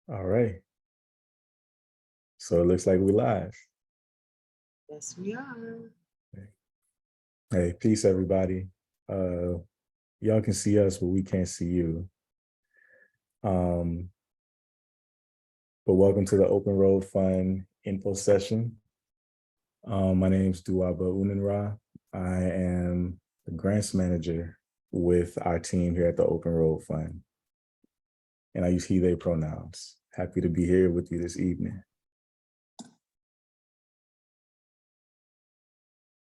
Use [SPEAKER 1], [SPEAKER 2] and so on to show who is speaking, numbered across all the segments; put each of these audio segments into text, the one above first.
[SPEAKER 1] All right. So it looks like we live.
[SPEAKER 2] Yes, we are.
[SPEAKER 1] Hey, peace, everybody. Y'all can see us, but we can't see you. Um, but welcome to the Open Road Fund info session. My name is Duaba Unanra. I am the grants manager with our team here at the Open Road Fund. And I use he, they pronouns. Happy to be here with you this evening.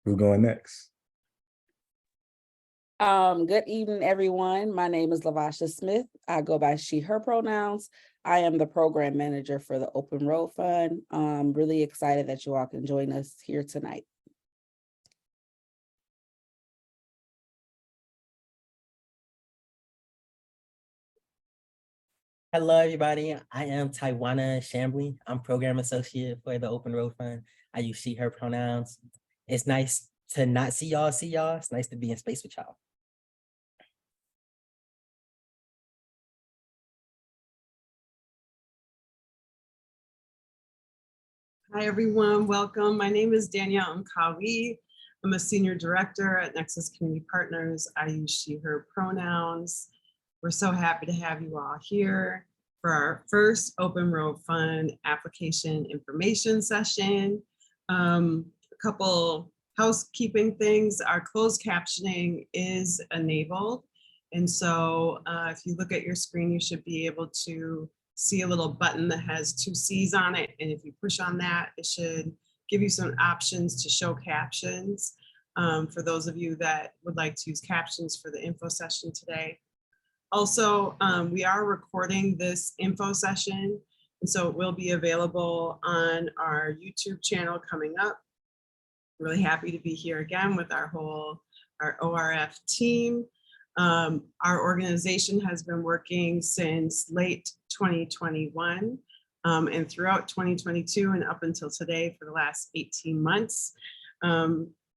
[SPEAKER 1] Who's going next?
[SPEAKER 3] Good evening, everyone. My name is Lavasha Smith. I go by she, her pronouns. I am the program manager for the Open Road Fund. I'm really excited that you all can join us here tonight.
[SPEAKER 4] Hello, everybody. I am Taiwana Shambly. I'm program associate for the Open Road Fund. I use she, her pronouns. It's nice to not see y'all. It's nice to be in space with y'all.
[SPEAKER 2] Hi, everyone. Welcome. My name is Danielle Mkawi. I'm a senior director at Nexus Community Partners. I use she, her pronouns. We're so happy to have you all here for our first Open Road Fund application information session. A couple housekeeping things. Our closed captioning is enabled. And so if you look at your screen, you should be able to see a little button that has 2 C's on it. And if you push on that, it should give you some options to show captions for those of you that would like to use captions for the info session today. Also, we are recording this info session, and so it will be available on our YouTube channel coming up. Really happy to be here again with our ORF team. Our organization has been working since late 2021 and throughout 2022 and up until today for the last 18 months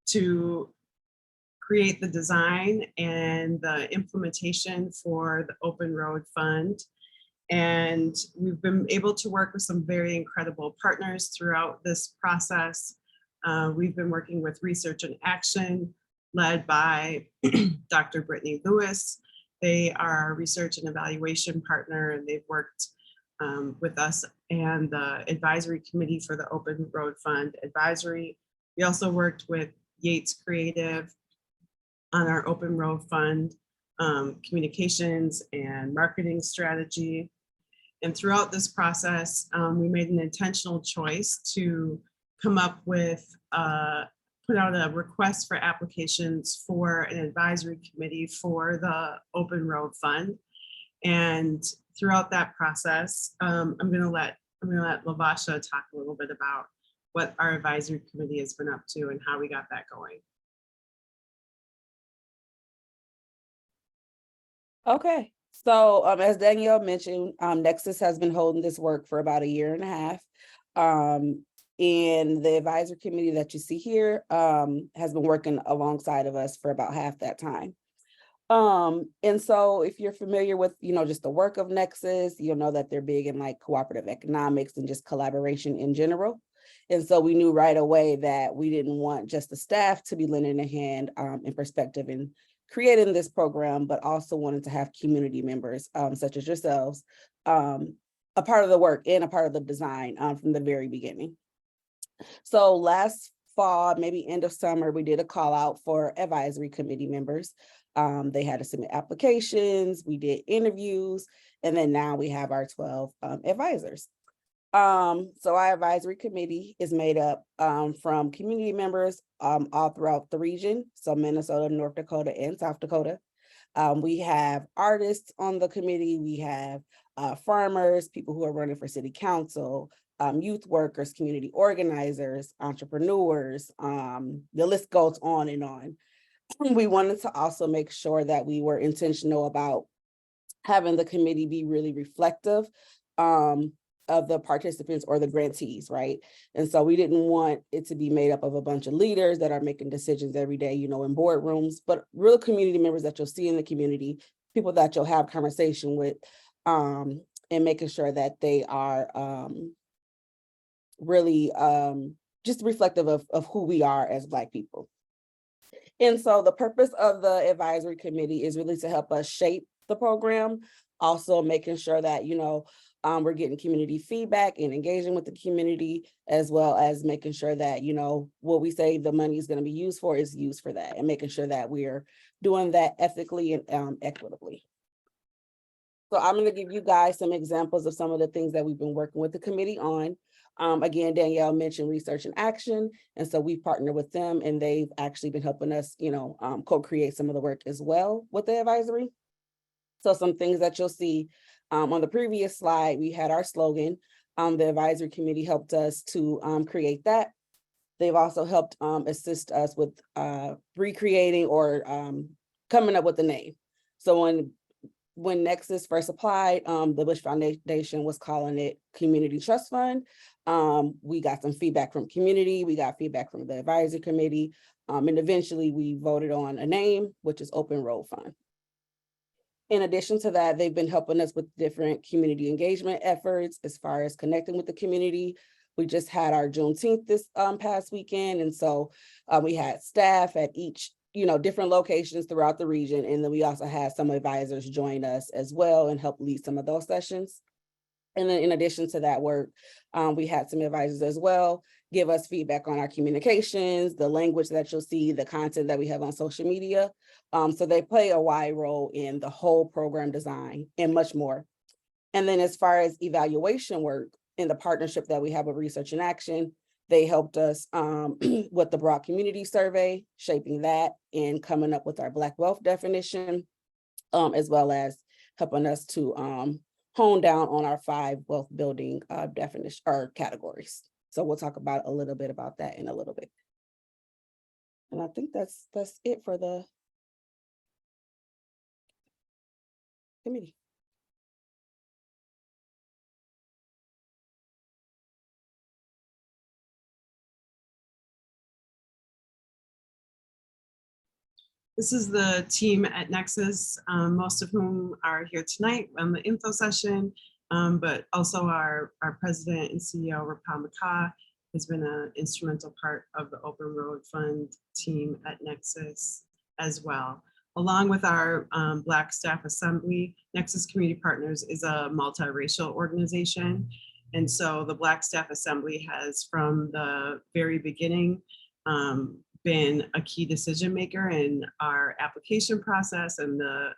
[SPEAKER 2] to create the design and the implementation for the Open Road Fund. And we've been able to work with some very incredible partners throughout this process. We've been working with Research and Action, led by Dr. Brittany Lewis. They are our research and evaluation partner, and they've worked with us and the advisory committee for the Open Road Fund advisory. We also worked with Yates Creative on our Open Road Fund communications and marketing strategy. And throughout this process, we made an intentional choice to come up with put out a request for applications for an advisory committee for the Open Road Fund. And throughout that process, I'm gonna let Lavasha talk a little bit about what our advisory committee has been up to and how we got that going.
[SPEAKER 3] Okay, so as Danielle mentioned, Nexus has been holding this work for about 1.5 years. And the advisory committee that you see here has been working alongside of us for about half that time. And so if you're familiar with, just the work of Nexus, you'll know that they're big in like cooperative economics and just collaboration in general. And so we knew right away that we didn't want just the staff to be lending a hand in perspective in creating this program, but also wanted to have community members such as yourselves a part of the work and a part of the design from the very beginning. So last fall, maybe end of summer, we did a call out for advisory committee members. They had to submit applications, we did interviews, and then now we have our 12 advisors. So our advisory committee is made up from community members all throughout the region, so Minnesota, North Dakota, and South Dakota. We have artists on the committee, we have farmers, people who are running for city council, youth workers, community organizers, entrepreneurs, the list goes on and on. We wanted to also make sure that we were intentional about having the committee be really reflective of the participants or the grantees, right? And so we didn't want it to be made up of a bunch of leaders that are making decisions every day, in boardrooms, but real community members that you'll see in the community, people that you'll have conversation with, and making sure that they are really just reflective of who we are as Black people. And so the purpose of the advisory committee is really to help us shape the program, also making sure that, we're getting community feedback and engaging with the community, as well as making sure that, what we say the money is going to be used for is used for that, and making sure that we're doing that ethically and equitably. So I'm going to give you guys some examples of some of the things that we've been working with the committee on. Again, Danielle mentioned Research in Action, and so we've partnered with them, and they've actually been helping us, co-create some of the work as well with the advisory. So some things that you'll see on the previous slide, we had our slogan. The advisory committee helped us to create that. They've also helped assist us with recreating or coming up with the name. So when Nexus first applied, the Bush Foundation was calling it Community Trust Fund. We got some feedback from community, we got feedback from the advisory committee, and eventually we voted on a name, which is Open Road Fund. In addition to that, they've been helping us with different community engagement efforts as far as connecting with the community. We just had our Juneteenth this past weekend, and so we had staff at each different locations throughout the region. And then we also had some advisors join us as well and help lead some of those sessions. And then in addition to that work, we had some advisors as well give us feedback on our communications, the language that you'll see, the content that we have on social media. So they play a wide role in the whole program design and much more. And then as far as evaluation work in the partnership that we have with Research in Action, they helped us with the broad community survey, shaping that and coming up with our Black wealth definition, as well as helping us to hone down on our 5 wealth building definition or categories. So we'll talk about a little bit about that in a little bit. And I think that's it for the committee.
[SPEAKER 2] This is the team at Nexus, most of whom are here tonight on the info session, but also our president and CEO, Rapal Makah, has been an instrumental part of the Open Road Fund team at Nexus as well. Along with our Black Staff Assembly, Nexus Community Partners is a multiracial organization. And so the Black Staff Assembly has, from the very beginning, been a key decision maker in our application process and the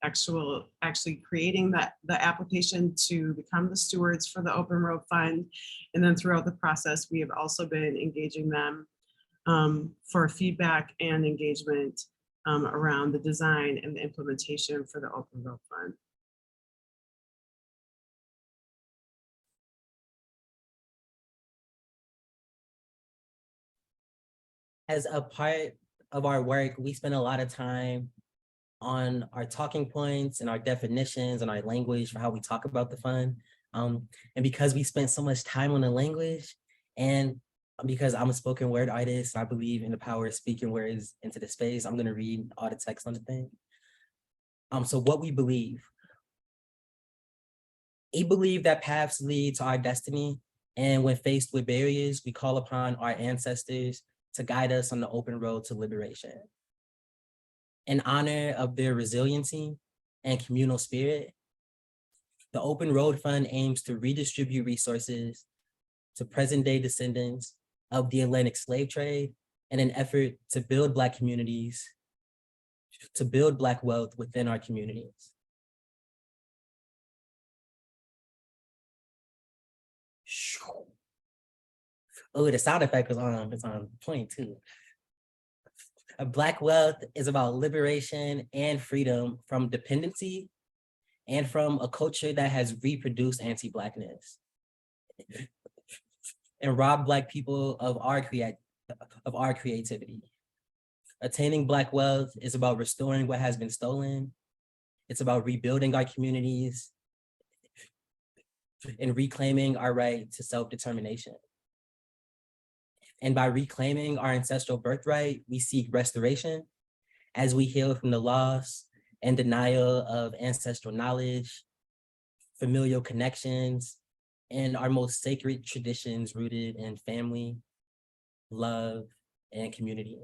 [SPEAKER 2] actually creating the application to become the stewards for the Open Road Fund. And then throughout the process, we have also been engaging them for feedback and engagement around the design and the implementation for the Open Road Fund.
[SPEAKER 4] As a part of our work, we spend a lot of time on our talking points and our definitions and our language for how we talk about the fund. And because we spent so much time on the language, and because I'm a spoken word artist, I believe in the power of speaking words into the space, I'm gonna read all the text on the thing. So what we believe that paths lead to our destiny, and when faced with barriers, we call upon our ancestors to guide us on the open road to liberation. In honor of their resiliency and communal spirit, the Open Road Fund aims to redistribute resources to present-day descendants of the Atlantic slave trade in an effort to build Black communities, to build Black wealth within our communities. Oh, the sound effect was on, it's on point too. Black wealth is about liberation and freedom from dependency and from a culture that has reproduced anti-Blackness and robbed Black people of our creativity. Attaining Black wealth is about restoring what has been stolen. It's about rebuilding our communities and reclaiming our right to self-determination. And by reclaiming our ancestral birthright, we seek restoration as we heal from the loss and denial of ancestral knowledge, familial connections, and our most sacred traditions rooted in family, love, and community.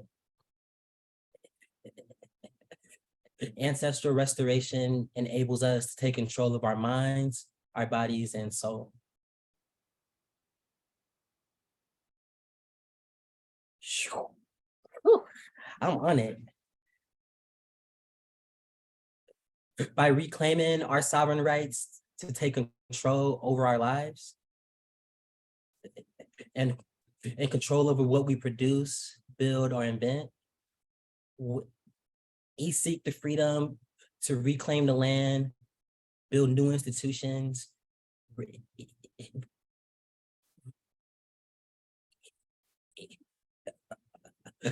[SPEAKER 4] Ancestral restoration enables us to take control of our minds, our bodies, and soul. Whew, I'm on it. By reclaiming our sovereign rights to take control over our lives and control over what we produce, build, or invent, we seek the freedom to reclaim the land, build new institutions,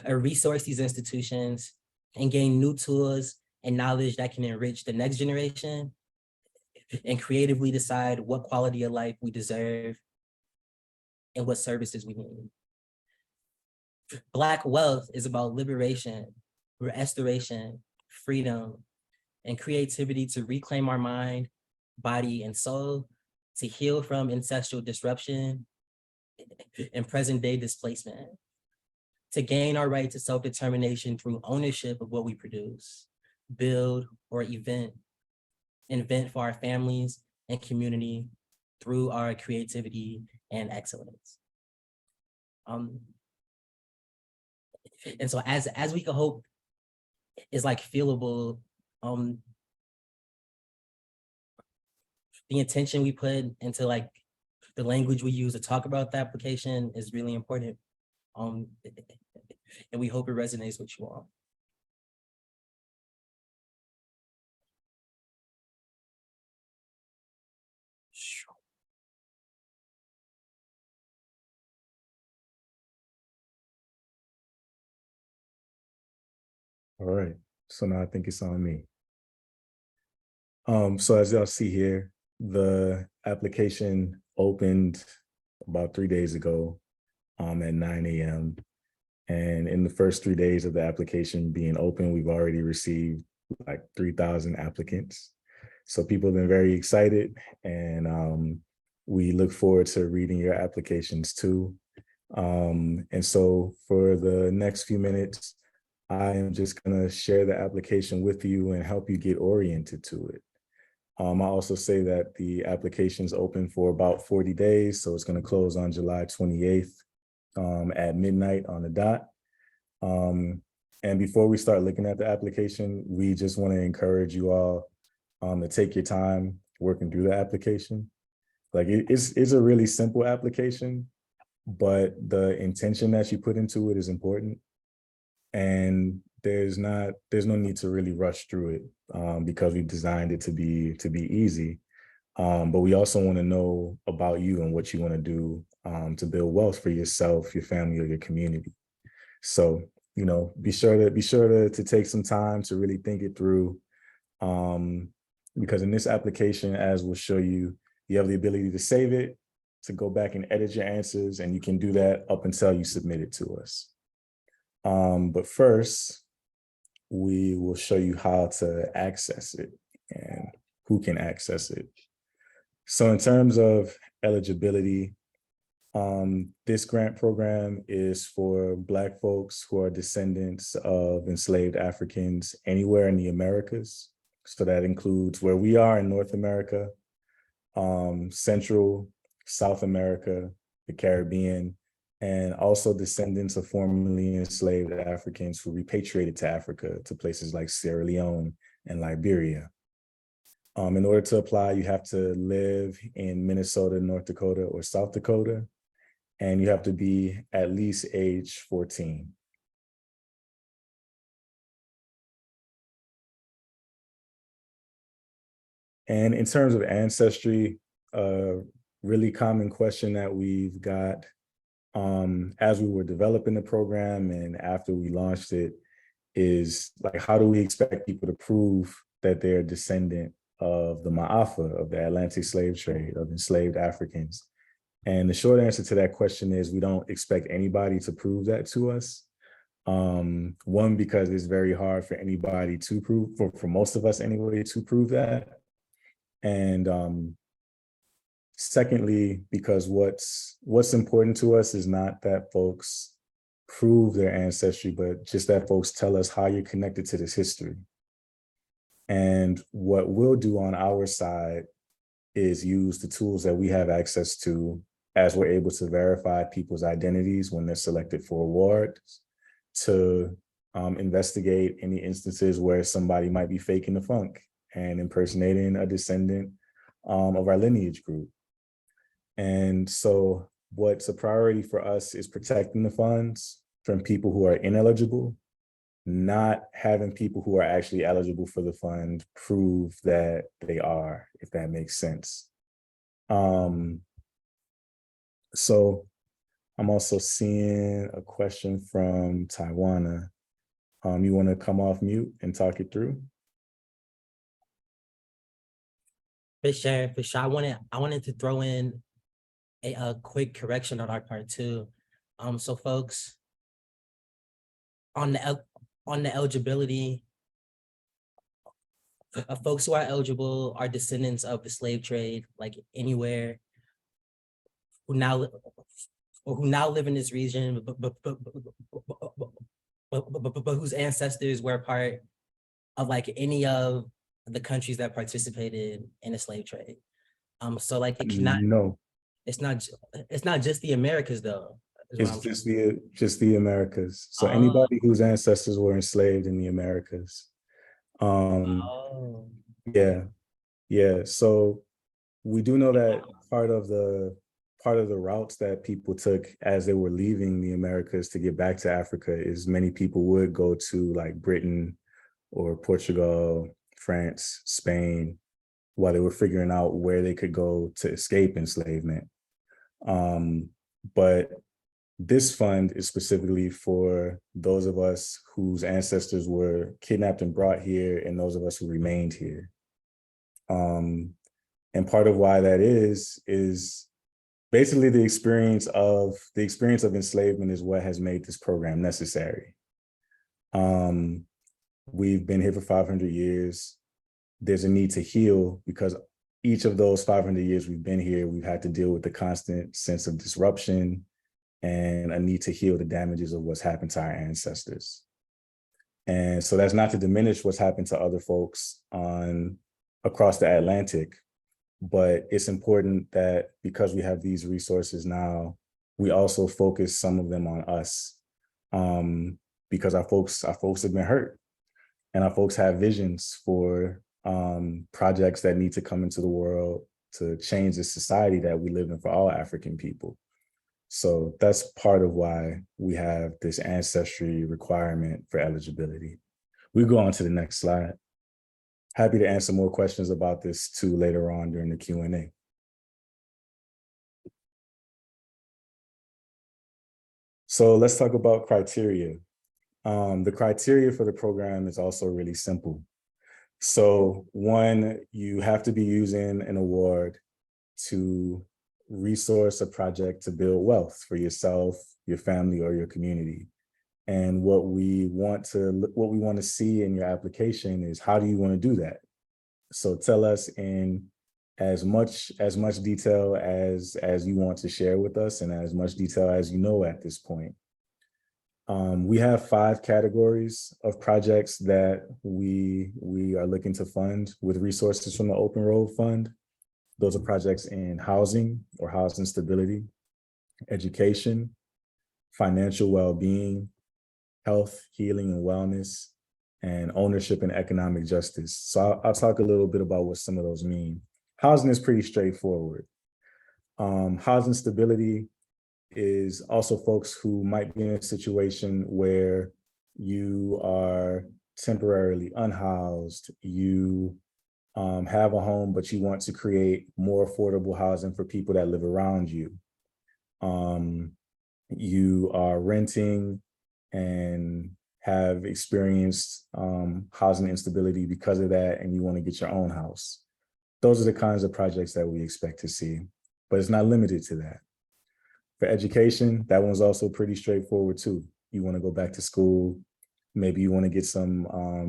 [SPEAKER 4] resource these institutions, and gain new tools and knowledge that can enrich the next generation, and creatively decide what quality of life we deserve and what services we need. Black wealth is about liberation, restoration, freedom, and creativity to reclaim our mind, body, and soul, to heal from ancestral disruption and present-day displacement, to gain our right to self-determination through ownership of what we produce, build, or invent for our families and community through our creativity and excellence. And so as we can hope is like feelable, the intention we put into like the language we use to talk about the application is really important. And we hope it resonates with you all.
[SPEAKER 1] All right, so now I think it's on me. So as y'all see here, the application opened about 3 days ago at 9 a.m. And in the first 3 days of the application being open, we've already received like 3,000 applicants. So people have been very excited, and we look forward to reading your applications too. And so for the next few minutes, I am just gonna share the application with you and help you get oriented to it. I'll also say that the application is open for about 40 days, so it's gonna close on July 28th at midnight on the dot. And before we start looking at the application, we just wanna encourage you all to take your time working through the application. Like it's a really simple application, but the intention that you put into it is important. And there's no need to really rush through it because we designed it to be easy. But we also want to know about you and what you want to do to build wealth for yourself, your family, or your community. So, you know, be sure to take some time to really think it through. Because in this application, as we'll show you, you have the ability to save it, to go back and edit your answers, and you can do that up until you submit it to us. But first, we will show you how to access it and who can access it. So in terms of eligibility, this grant program is for Black folks who are descendants of enslaved Africans anywhere in the Americas. So that includes where we are in North America, Central, South America, the Caribbean, and also descendants of formerly enslaved Africans who repatriated to Africa to places like Sierra Leone and Liberia. In order to apply, you have to live in Minnesota, North Dakota, or South Dakota, and you have to be at least age 14. And in terms of ancestry, a really common question that we've got as we were developing the program and after we launched it is like, how do we expect people to prove that they're a descendant of the Ma'afa, of the Atlantic slave trade, of enslaved Africans? And the short answer to that question is we don't expect anybody to prove that to us. One, because it's very hard for anybody to prove, for most of us anyway, to prove that. And Secondly, because what's important to us is not that folks prove their ancestry, but just that folks tell us how you're connected to this history. And what we'll do on our side is use the tools that we have access to as we're able to verify people's identities when they're selected for awards, to investigate any instances where somebody might be faking the funk and impersonating a descendant of our lineage group. And so what's a priority for us is protecting the funds from people who are ineligible, not having people who are actually eligible for the fund prove that they are, if that makes sense. So I'm also seeing a question from Taiwana. You want to come off mute and talk it through?
[SPEAKER 4] For sure, for sure. I wanted to throw in a quick correction on our part too. So folks, on the eligibility, folks who are eligible are descendants of the slave trade, like anywhere, who now live in this region, but whose ancestors were part of like any of the countries that participated in the slave trade. So like it cannot.
[SPEAKER 1] No,
[SPEAKER 4] It's not just the Americas though.
[SPEAKER 1] it's just the Americas. So anybody whose ancestors were enslaved in the Americas. Yeah. So we do know that part of the routes that people took as they were leaving the Americas to get back to Africa is many people would go to like Britain or Portugal, France, Spain, while they were figuring out where they could go to escape enslavement. But this fund is specifically for those of us whose ancestors were kidnapped and brought here, and those of us who remained here. And part of why that is basically the experience of enslavement is what has made this program necessary. We've been here for 500 years. There's a need to heal because each of those 500 years we've been here, we've had to deal with the constant sense of disruption and a need to heal the damages of what's happened to our ancestors. And so that's not to diminish what's happened to other folks across the Atlantic, but it's important that because we have these resources now, we also focus some of them on us, because our folks have been hurt, and our folks have visions for projects that need to come into the world to change the society that we live in for all African people. So that's part of why we have this ancestry requirement for eligibility. We go on to the next slide. Happy to answer more questions about this too later on during the Q&A. So let's talk about criteria. The criteria for the program is also really simple. So one, you have to be using an award to resource a project to build wealth for yourself, your family, or your community. And what we want to see in your application is, how do you want to do that? So tell us in as much detail as you want to share with us, and as much detail as you know at this point. We have 5 categories of projects that we are looking to fund with resources from the Open Road Fund. Those are projects in housing or housing stability, education, financial well-being, health, healing and wellness, and ownership and economic justice. So I'll talk a little bit about what some of those mean. Housing is pretty straightforward. Housing stability is also folks who might be in a situation where you are temporarily unhoused, you have a home, but you want to create more affordable housing for people that live around you. You are renting and have experienced housing instability because of that, and you want to get your own house. Those are the kinds of projects that we expect to see, but it's not limited to that. For education, that one's also pretty straightforward too. You want to go back to school, maybe you want to get some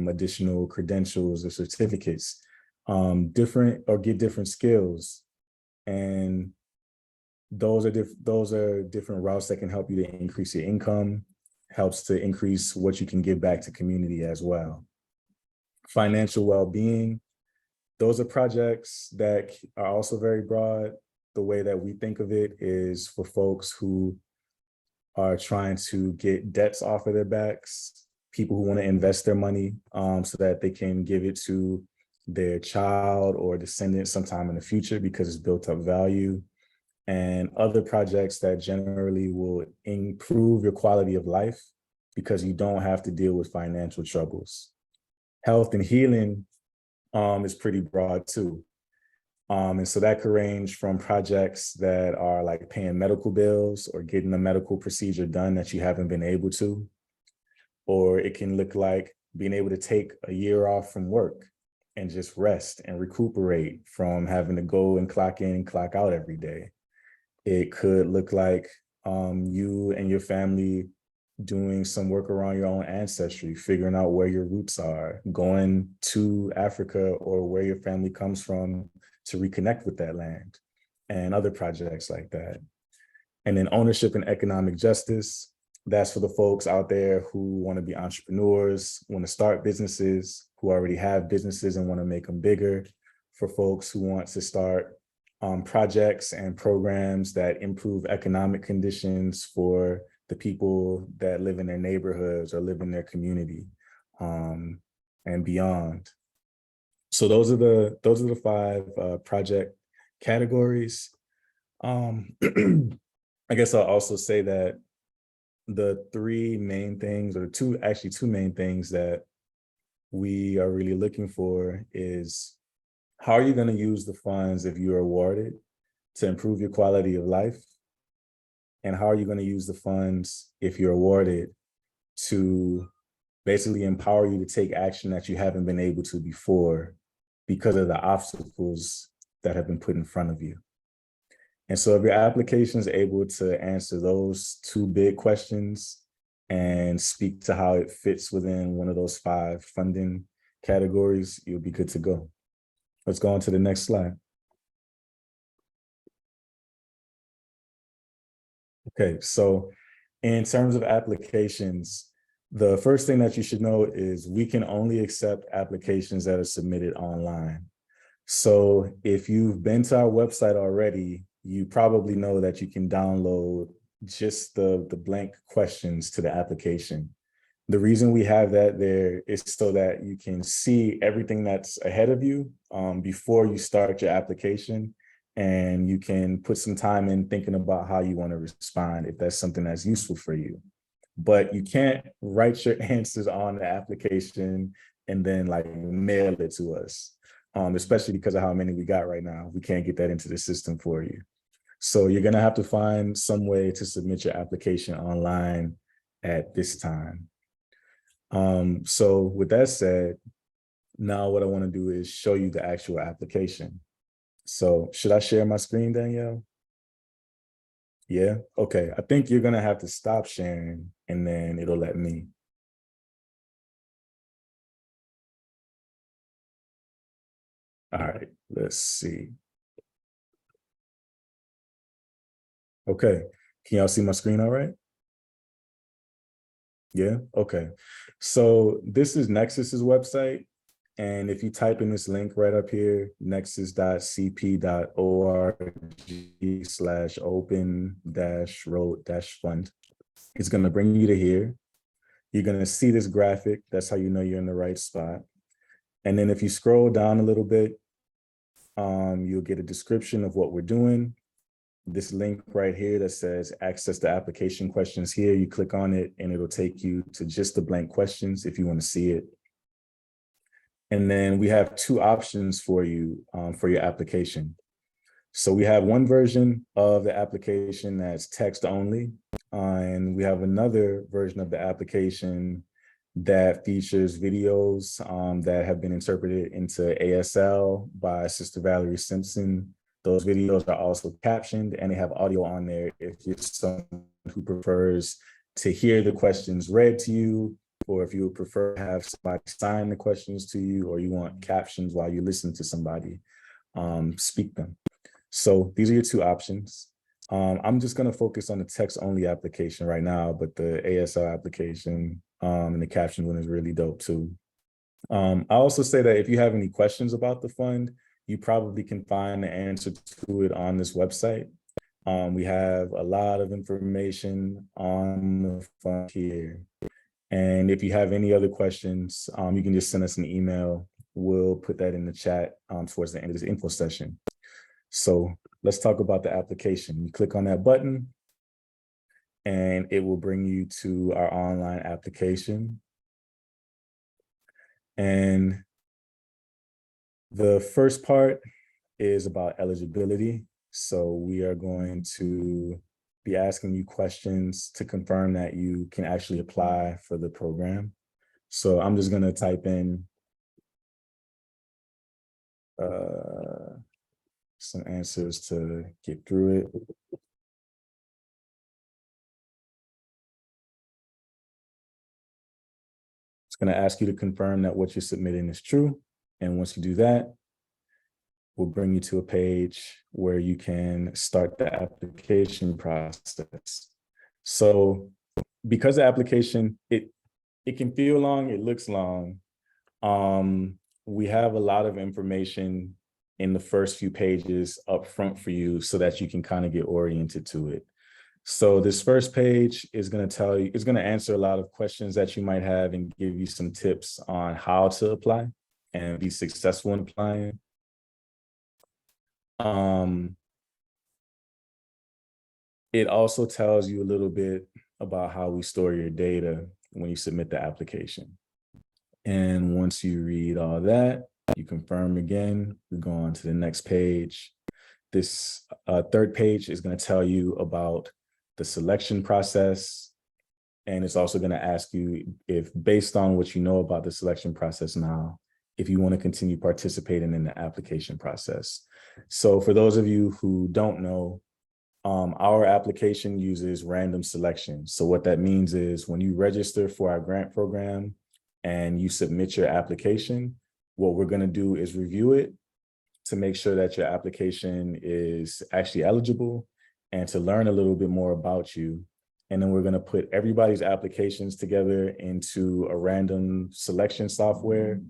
[SPEAKER 1] additional credentials or certificates, get different skills. And those are different routes that can help you to increase your income, helps to increase what you can give back to community as well. Financial well-being, those are projects that are also very broad. The way that we think of it is for folks who are trying to get debts off of their backs, people who want to invest their money so that they can give it to their child or descendant sometime in the future because it's built up value, and other projects that generally will improve your quality of life because you don't have to deal with financial troubles. Health and healing is pretty broad too. And so that could range from projects that are like paying medical bills or getting a medical procedure done that you haven't been able to, or it can look like being able to take a year off from work and just rest and recuperate from having to go and clock in and clock out every day. It could look like you and your family doing some work around your own ancestry, figuring out where your roots are, going to Africa or where your family comes from to reconnect with that land, and other projects like that. And then ownership and economic justice, that's for the folks out there who want to be entrepreneurs, want to start businesses, who already have businesses and want to make them bigger, for folks who want to start projects and programs that improve economic conditions for the people that live in their neighborhoods or live in their community, and beyond. So those are the 5 project categories. I guess I'll also say that the 3 main things, or two main things that we are really looking for is, how are you going to use the funds if you're awarded to improve your quality of life? And how are you going to use the funds if you're awarded to basically empower you to take action that you haven't been able to before because of the obstacles that have been put in front of you? And so if your application is able to answer those 2 big questions and speak to how it fits within one of those 5 funding categories, you'll be good to go. Let's go on to the next slide. Okay, so in terms of applications, the first thing that you should know is we can only accept applications that are submitted online. So if you've been to our website already, you probably know that you can download just the blank questions to the application. The reason we have that there is so that you can see everything that's ahead of you before you start your application, and you can put some time in thinking about how you want to respond if that's something that's useful for you. But you can't write your answers on the application and then like mail it to us, especially because of how many we got right now. We can't get that into the system for you. So you're going to have to find some way to submit your application online at this time. So with that said, now what I want to do is show you the actual application. So should I share my screen, Danielle? Yeah, okay. I think you're going to have to stop sharing and then it'll let me. All right, let's see. Okay, can y'all see my screen all right? Yeah, okay. So this is Nexus's website. And if you type in this link right up here, nexus.cp.org/open-road-fund, it's going to bring you to here. You're going to see this graphic. That's how you know you're in the right spot. And then if you scroll down a little bit, you'll get a description of what we're doing. This link right here that says access the application questions here, you click on it and it'll take you to just the blank questions if you want to see it. And then we have 2 options for you for your application. So we have one version of the application that's text only, and we have another version of the application that features videos that have been interpreted into ASL by Sister Valerie Simpson. Those videos are also captioned and they have audio on there if you're someone who prefers to hear the questions read to you, or if you would prefer to have somebody sign the questions to you, or you want captions while you listen to somebody speak them. So these are your two options. I'm just going to focus on the text only application right now, but the ASL application and the caption one is really dope too. I also say that if you have any questions about the fund, you probably can find the answer to it on this website. We have a lot of information on the fund here. And if you have any other questions, you can just send us an email. We'll put that in the chat towards the end of this info session. So let's talk about the application. You click on that button and it will bring you to our online application. And the first part is about eligibility. So we are going to be asking you questions to confirm that you can actually apply for the program. So I'm just going to type in some answers to get through it. It's going to ask you to confirm that what you're submitting is true. And once you do that, we'll bring you to a page where you can start the application process. So because the application, it can feel long, it looks long. We have a lot of information in the first few pages up front for you so that you can kind of get oriented to it. So this first page is going to tell you, it's going to answer a lot of questions that you might have and give you some tips on how to apply and be successful in applying. It also tells you a little bit about how we store your data when you submit the application. And once you read all that, you confirm again, we go on to the next page. This third page is going to tell you about the selection process. And it's also going to ask you if, based on what you know about the selection process now, if you want to continue participating in the application process. So for those of you who don't know, our application uses random selection. So what that means is when you register for our grant program and you submit your application, what we're going to do is review it to make sure that your application is actually eligible and to learn a little bit more about you. And then we're going to put everybody's applications together into a random selection software.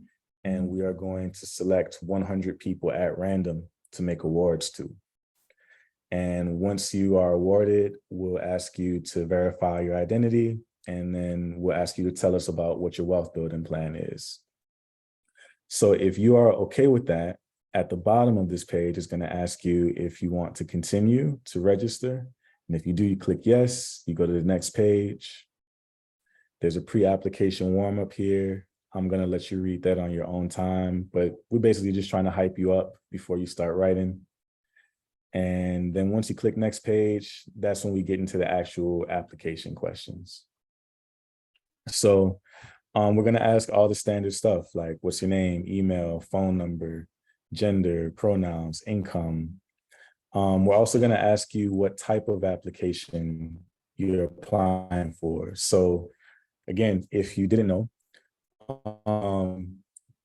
[SPEAKER 1] And we are going to select 100 people at random to make awards to. And once you are awarded, we'll ask you to verify your identity, and then we'll ask you to tell us about what your wealth building plan is. So if you are okay with that, at the bottom of this page is going to ask you if you want to continue to register. And if you do, you click yes, you go to the next page. There's a pre-application warm-up here. I'm going to let you read that on your own time, but we're basically just trying to hype you up before you start writing. And then once you click next page, that's when we get into the actual application questions. So we're going to ask all the standard stuff like what's your name, email, phone number, gender, pronouns, income. We're also going to ask you what type of application you're applying for. So again, if you didn't know,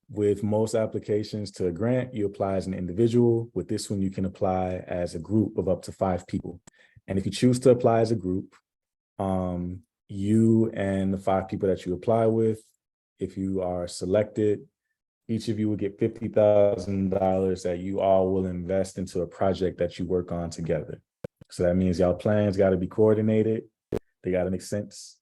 [SPEAKER 1] with most applications to a grant, you apply as an individual. With this one, you can apply as a group of up to 5 people. And if you choose to apply as a group, you and the 5 people that you apply with, if you are selected, each of you will get $50,000 that you all will invest into a project that you work on together. So that means y'all plans got to be coordinated. They got to make sense.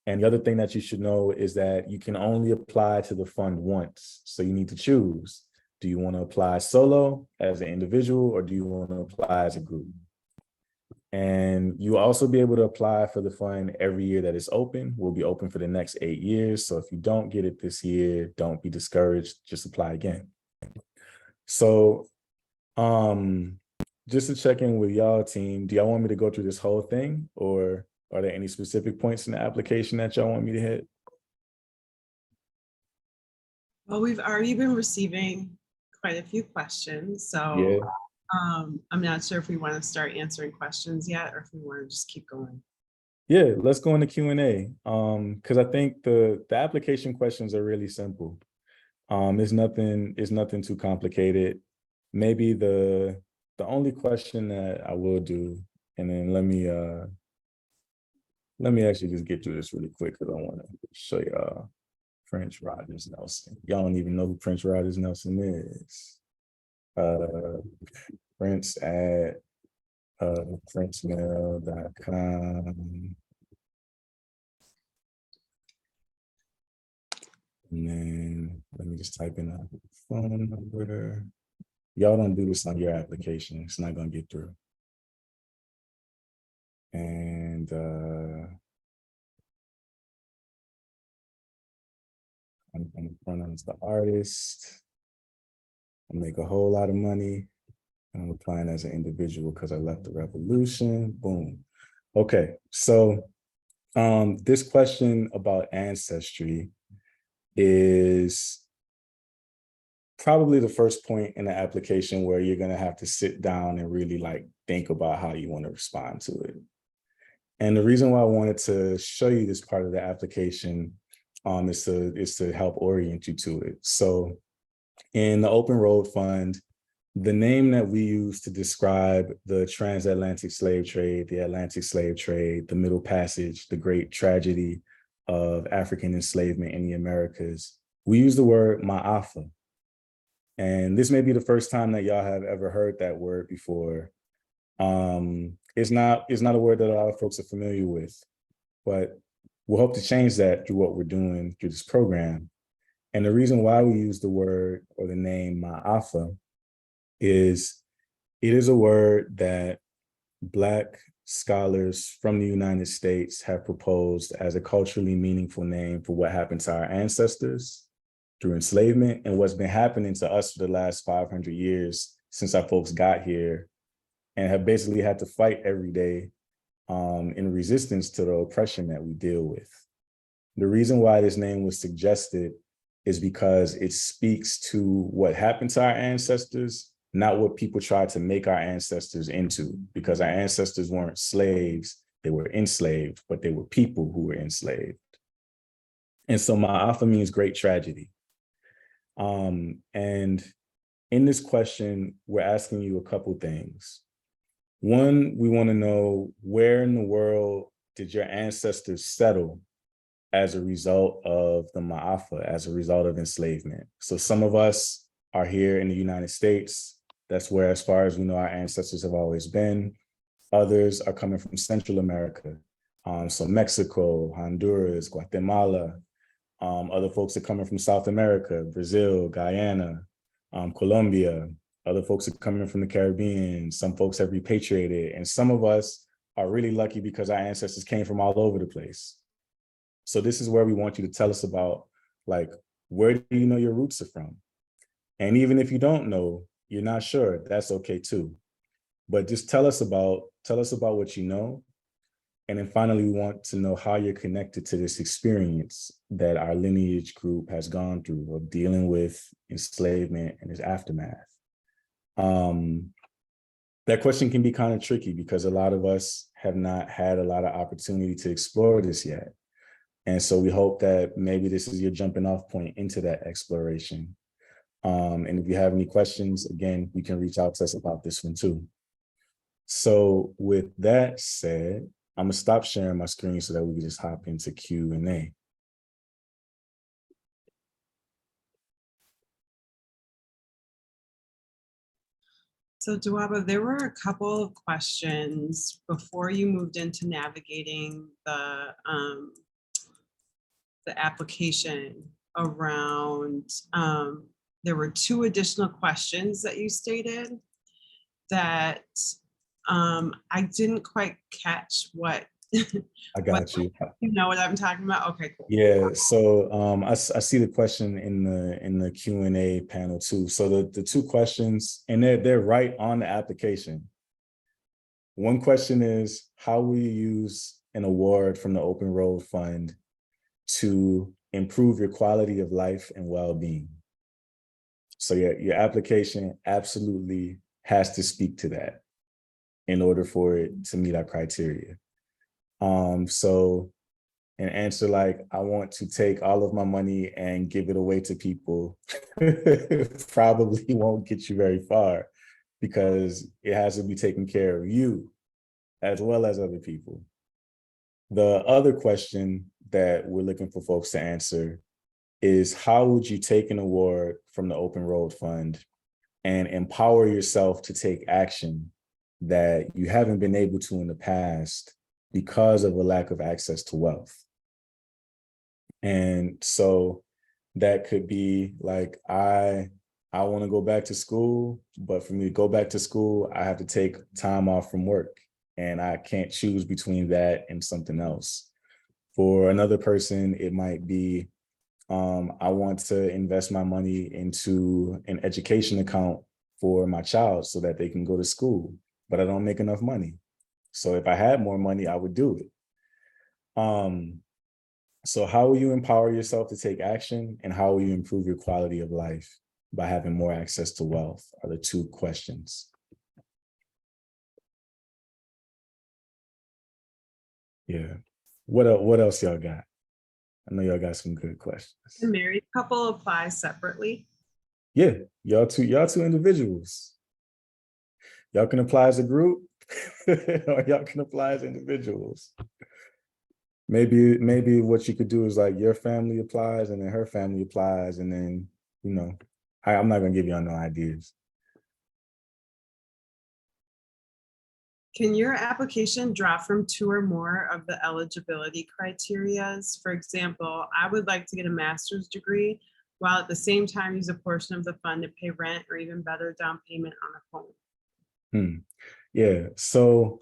[SPEAKER 1] And the other thing that you should know is that you can only apply to the fund once. So you need to choose. Do you want to apply solo as an individual, or do you want to apply as a group? And you'll also be able to apply for the fund every year that it's open. We'll be open for the next 8 years. So if you don't get it this year, don't be discouraged, just apply again. So just to check in with y'all team, do y'all want me to go through this whole thing, or are there any specific points in the application that y'all want me to hit?
[SPEAKER 2] Well, we've already been receiving quite a few questions, so
[SPEAKER 1] Yeah.
[SPEAKER 2] I'm not sure if we want to start answering questions yet or if we want to just keep going.
[SPEAKER 1] Yeah, let's go into Q&A. Because I think the application questions are really simple. It's nothing too complicated. Maybe the the only question that I will do, and then let me actually just get through this really quick because I want to show y'all Prince Rogers Nelson. Y'all don't even know who Prince Rogers Nelson is. Prince at princemail.com. And then let me just type in a phone number. Y'all don't do this on your application. It's not gonna get through. And I'm gonna pronounce the artist. I make a whole lot of money. I'm applying as an individual because I left the revolution. Boom. Okay, so this question about ancestry is probably the first point in the application where you're gonna have to sit down and really like think about how you want to respond to it. And the reason why I wanted to show you this part of the application is to help orient you to it. So in the Open Road Fund, the name that we use to describe the transatlantic slave trade, the Atlantic slave trade, the Middle Passage, the great tragedy of African enslavement in the Americas, we use the word ma'afa. And this may be the first time that y'all have ever heard that word before. It's not a word that a lot of folks are familiar with, but we'll hope to change that through what we're doing through this program. And the reason why we use the word or the name ma'afa is it is a word that Black scholars from the United States have proposed as a culturally meaningful name for what happened to our ancestors through enslavement and what's been happening to us for the last 500 years since our folks got here and have basically had to fight every day in resistance to the oppression that we deal with. The reason why this name was suggested is because it speaks to what happened to our ancestors, not what people tried to make our ancestors into, because our ancestors weren't slaves, they were enslaved, but they were people who were enslaved. And so ma'afa means great tragedy. And in this question, we're asking you a couple things. One, we want to know where in the world did your ancestors settle as a result of the ma'afa, as a result of enslavement? So some of us are here in the United States. That's where, as far as we know, our ancestors have always been. Others are coming from Central America. So Mexico, Honduras, Guatemala. Other folks are coming from South America, Brazil, Guyana, Colombia. Other folks are coming from the Caribbean. Some folks have repatriated. And some of us are really lucky because our ancestors came from all over the place. So this is where we want you to tell us about, like, where do you know your roots are from? And even if you don't know, you're not sure, that's okay too. But just tell us about what you know. And then finally, we want to know how you're connected to this experience that our lineage group has gone through of dealing with enslavement and its aftermath. That question can be kind of tricky because a lot of us have not had a lot of opportunity to explore this yet. And so we hope that maybe this is your jumping off point into that exploration. And if you have any questions, again, you can reach out to us about this one too. So with that said, I'm gonna stop sharing my screen so that we can just hop into Q&A.
[SPEAKER 2] So Dawaba, there were a couple of questions before you moved into navigating the application around, there were two additional questions that you stated that I didn't quite catch what.
[SPEAKER 1] I got you.
[SPEAKER 2] You know what I'm talking about? Okay, cool.
[SPEAKER 1] Yeah, so I see the question in the Q&A panel too. So the two questions, and they're right on the application. One question is, how will you use an award from the Open Road Fund to improve your quality of life and well-being? So your application absolutely has to speak to that in order for it to meet our criteria. So an answer like, I want to take all of my money and give it away to people probably won't get you very far. because it has to be taking care of you as well as other people. The other question that we're looking for folks to answer is, how would you take an award from the Open Road Fund and empower yourself to take action that you haven't been able to in the past because of a lack of access to wealth? And so that could be like, I want to go back to school, but for me to go back to school, I have to take time off from work, and I can't choose between that and something else. For another person, it might be, I want to invest my money into an education account for my child so that they can go to school, but I don't make enough money. So if I had more money, I would do it. So how will you empower yourself to take action, and how will you improve your quality of life by having more access to wealth, are the two questions. Yeah. What else y'all got? I know y'all got some good questions.
[SPEAKER 2] The married couple apply separately.
[SPEAKER 1] Yeah, y'all two individuals. Y'all can apply as a group, or y'all can apply as individuals. Maybe what you could do is like your family applies and then her family applies, and then, you know, I'm not gonna give y'all no ideas.
[SPEAKER 2] Can your application draw from 2 or more of the eligibility criterias? For example, I would like to get a master's degree while at the same time use a portion of the fund to pay rent, or even better, down payment on a home.
[SPEAKER 1] Yeah, so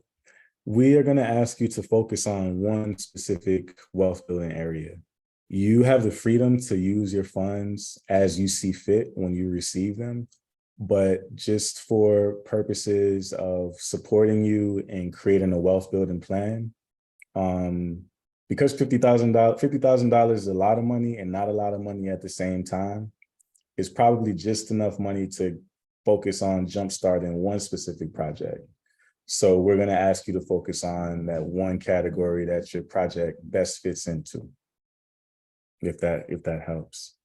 [SPEAKER 1] we are going to ask you to focus on one specific wealth building area. You have the freedom to use your funds as you see fit when you receive them, but just for purposes of supporting you and creating a wealth building plan, because $50,000 is a lot of money and not a lot of money at the same time, it's probably just enough money to focus on jumpstarting one specific project. So we're going to ask you to focus on that one category that your project best fits into, if that helps.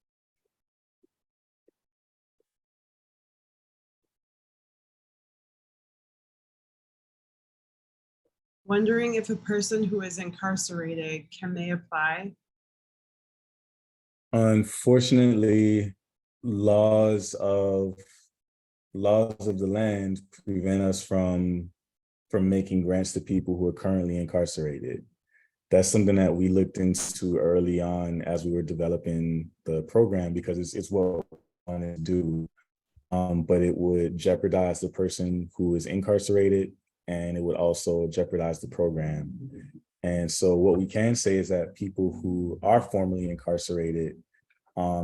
[SPEAKER 2] Wondering if a person who is incarcerated, can they apply?
[SPEAKER 1] Unfortunately, laws of the land prevent us from making grants to people who are currently incarcerated. That's something that we looked into early on as we were developing the program, because it's what we wanted to do, but it would jeopardize the person who is incarcerated, and it would also jeopardize the program. And so what we can say is that people who are formerly incarcerated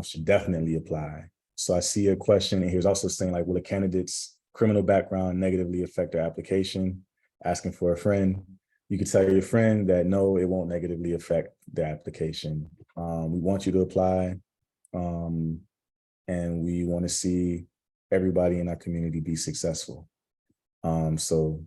[SPEAKER 1] should definitely apply. So I see a question, and here's also saying, like, will a candidate's criminal background negatively affect their application? Asking for a friend. You can tell your friend that no, it won't negatively affect the application. We want you to apply, and we want to see everybody in our community be successful. So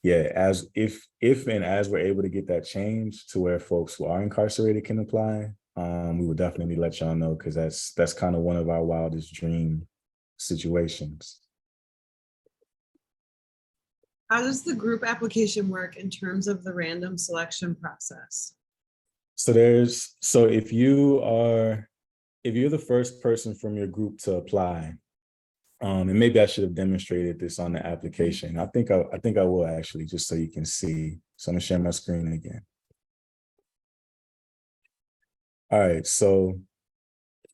[SPEAKER 1] yeah, as if and as we're able to get that change to where folks who are incarcerated can apply, we will definitely let y'all know, because that's kind of one of our wildest dream situations.
[SPEAKER 2] How does the group application work in terms of the random selection process?
[SPEAKER 1] So if you're the first person from your group to apply, and maybe I should have demonstrated this on the application. I think I will actually, just so you can see. So I'm gonna share my screen again. All right, so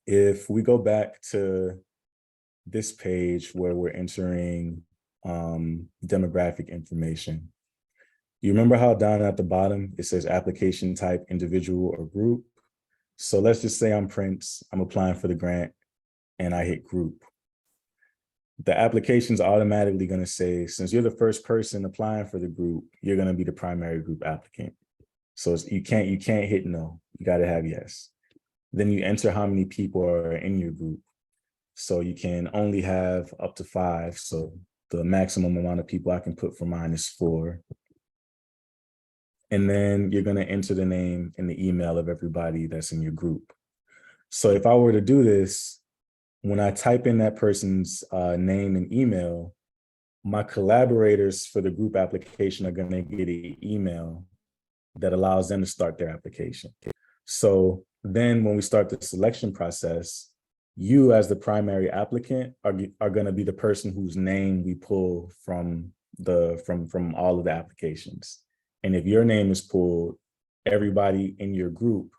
[SPEAKER 1] if we go back to this page where we're entering demographic information, you remember how down at the bottom it says application type, individual or group? So let's just say I'm Prince, I'm applying for the grant, and I hit group. The application's automatically going to say, since you're the first person applying for the group, you're going to be the primary group applicant. So you can't hit no, you got to have yes. Then you enter how many people are in your group. So you can only have up to 5. So the maximum amount of people I can put for mine is 4. And then you're going to enter the name and the email of everybody that's in your group. So if I were to do this, when I type in that person's name and email, My collaborators for the group application are going to get an email that allows them to start their application. So then when we start the selection process, you as the primary applicant are going to be the person whose name we pull from all of the applications. And if your name is pulled, everybody in your group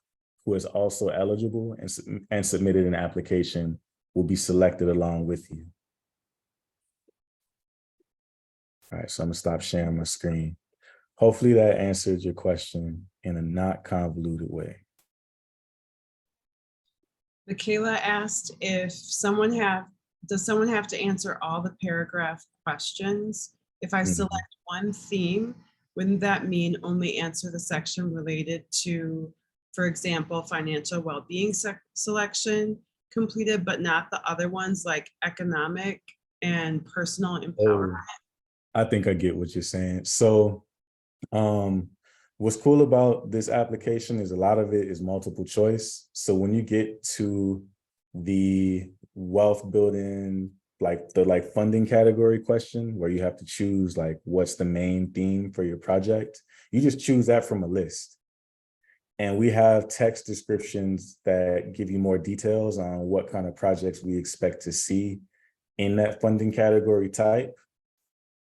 [SPEAKER 1] who is also eligible and submitted an application will be selected along with you. All right, so I'm gonna stop sharing my screen. Hopefully that answered your question in a not convoluted way.
[SPEAKER 2] Michaela asked if does someone have to answer all the paragraph questions? If I select one theme, wouldn't that mean only answer the section related to, for example, financial well-being selection completed, but not the other ones like economic and personal empowerment?
[SPEAKER 1] I think I get what you're saying. So what's cool about this application is a lot of it is multiple choice. So when you get to the wealth building, like the funding category question, where you have to choose like what's the main theme for your project, you just choose that from a list. And we have text descriptions that give you more details on what kind of projects we expect to see in that funding category type.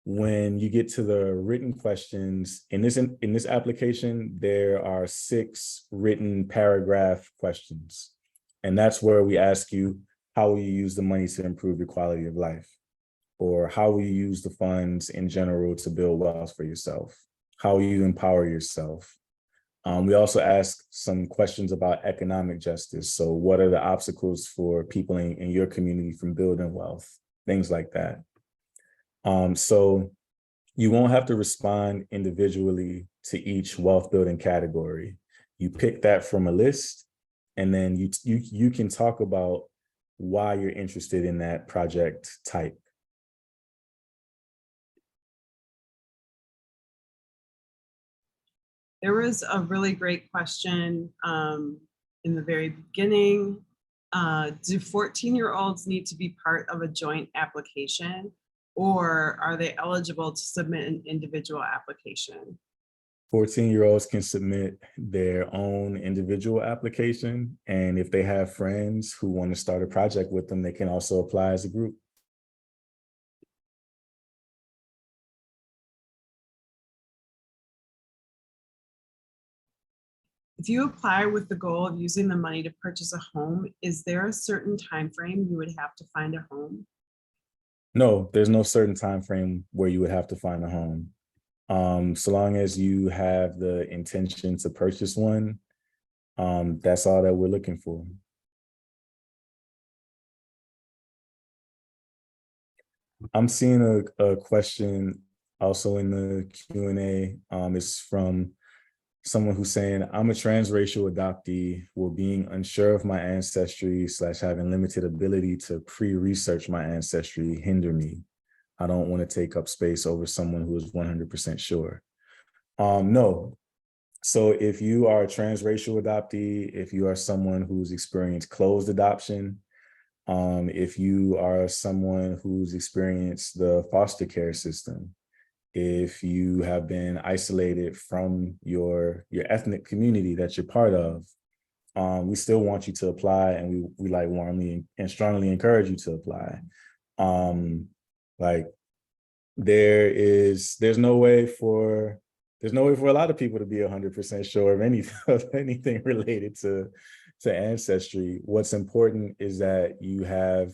[SPEAKER 1] When you get to the written questions, in this application, there are 6 written paragraph questions. And that's where we ask you, how will you use the money to improve your quality of life? Or how will you use the funds in general to build wealth for yourself? How will you empower yourself? We also ask some questions about economic justice. So what are the obstacles for people in your community from building wealth? Things like that. So you won't have to respond individually to each wealth building category. You pick that from a list, and then you can talk about why you're interested in that project type.
[SPEAKER 2] There was a really great question in the very beginning. Do 14-year-olds need to be part of a joint application, or are they eligible to submit an individual application?
[SPEAKER 1] 14-year-olds can submit their own individual application. And if they have friends who want to start a project with them, they can also apply as a group.
[SPEAKER 2] If you apply with the goal of using the money to purchase a home, is there a certain time frame you would have to find a home?
[SPEAKER 1] No, there's no certain time frame where you would have to find a home. So long as you have the intention to purchase one, that's all that we're looking for. I'm seeing a question also in the Q&A. It's from someone who's saying, I'm a transracial adoptee. Will being unsure of my ancestry / having limited ability to pre-research my ancestry hinder me? I don't want to take up space over someone who is 100% sure. No. So if you are a transracial adoptee, if you are someone who's experienced closed adoption, if you are someone who's experienced the foster care system, if you have been isolated from your ethnic community that you're part of, we still want you to apply, and we like warmly and strongly encourage you to apply. Like there's no way for a lot of people to be 100% sure of anything related to ancestry. What's important is that you have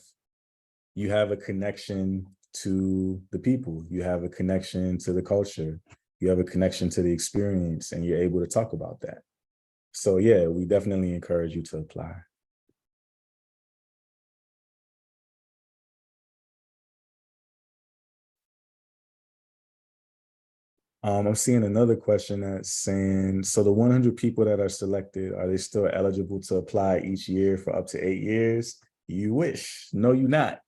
[SPEAKER 1] a connection to the people, you have a connection to the culture, you have a connection to the experience, and you're able to talk about that. So yeah, we definitely encourage you to apply. I'm seeing another question that's saying, so the 100 people that are selected, are they still eligible to apply each year for up to 8 years? You wish. No, you're not.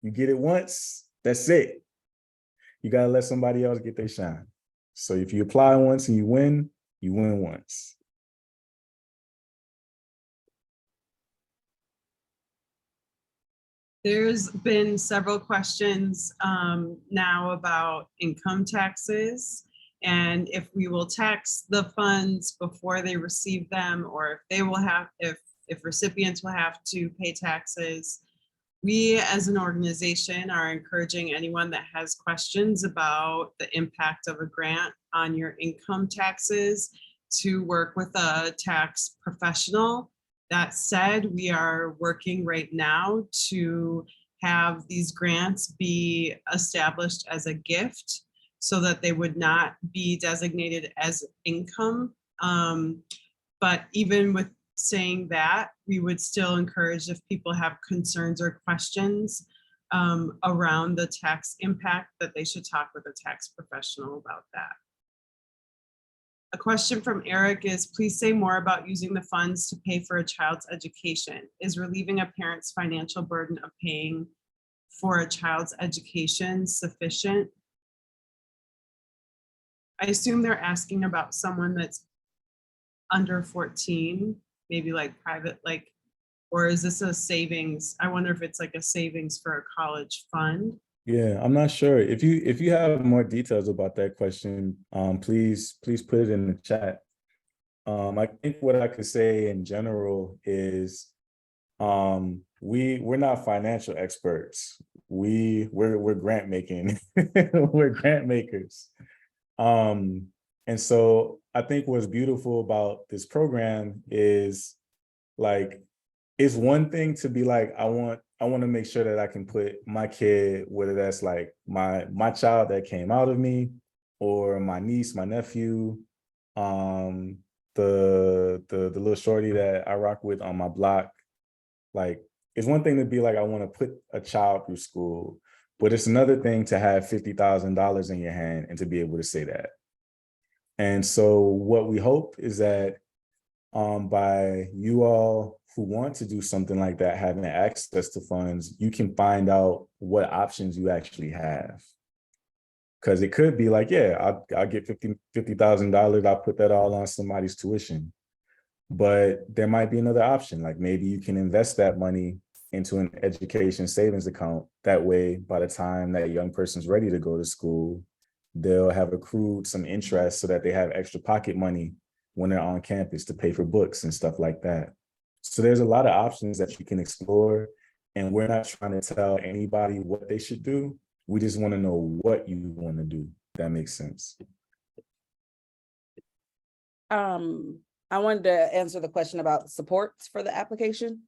[SPEAKER 1] You get it once, that's it. You gotta let somebody else get their shine. So if you apply once and you win once.
[SPEAKER 2] There's been several questions now about income taxes and if we will tax the funds before they receive them, or if they will have, if recipients will have to pay taxes. We as an organization are encouraging anyone that has questions about the impact of a grant on your income taxes to work with a tax professional. That said, we are working right now to have these grants be established as a gift so that they would not be designated as income. But even with saying that, we would still encourage if people have concerns or questions around the tax impact, that they should talk with a tax professional about that. A question from Eric is, please say more about using the funds to pay for a child's education. Is relieving a parent's financial burden of paying for a child's education sufficient? I assume they're asking about someone that's under 14, maybe like private, like, or is this a savings? I wonder if it's like a savings for a college fund.
[SPEAKER 1] Yeah, I'm not sure. If you have more details about that question, please put it in the chat. I think what I could say in general is we're not financial experts. We're grant making. We're grant makers. And so I think what's beautiful about this program is, like, it's one thing to be like, I want to make sure that I can put my kid, whether that's like my child that came out of me, or my niece, my nephew, the little shorty that I rock with on my block. Like, it's one thing to be like, I want to put a child through school, but it's another thing to have $50,000 in your hand and to be able to say that. And so what we hope is that by you all who want to do something like that, having access to funds, you can find out what options you actually have. Because it could be like, yeah, I'll get $50,000, I'll put that all on somebody's tuition. But there might be another option, like maybe you can invest that money into an education savings account. That way, by the time that young person's ready to go to school, they'll have accrued some interest so that they have extra pocket money when they're on campus to pay for books and stuff like that. So there's a lot of options that you can explore, and we're not trying to tell anybody what they should do. We just want to know what you want to do. If that makes sense.
[SPEAKER 3] I wanted to answer the question about supports for the application.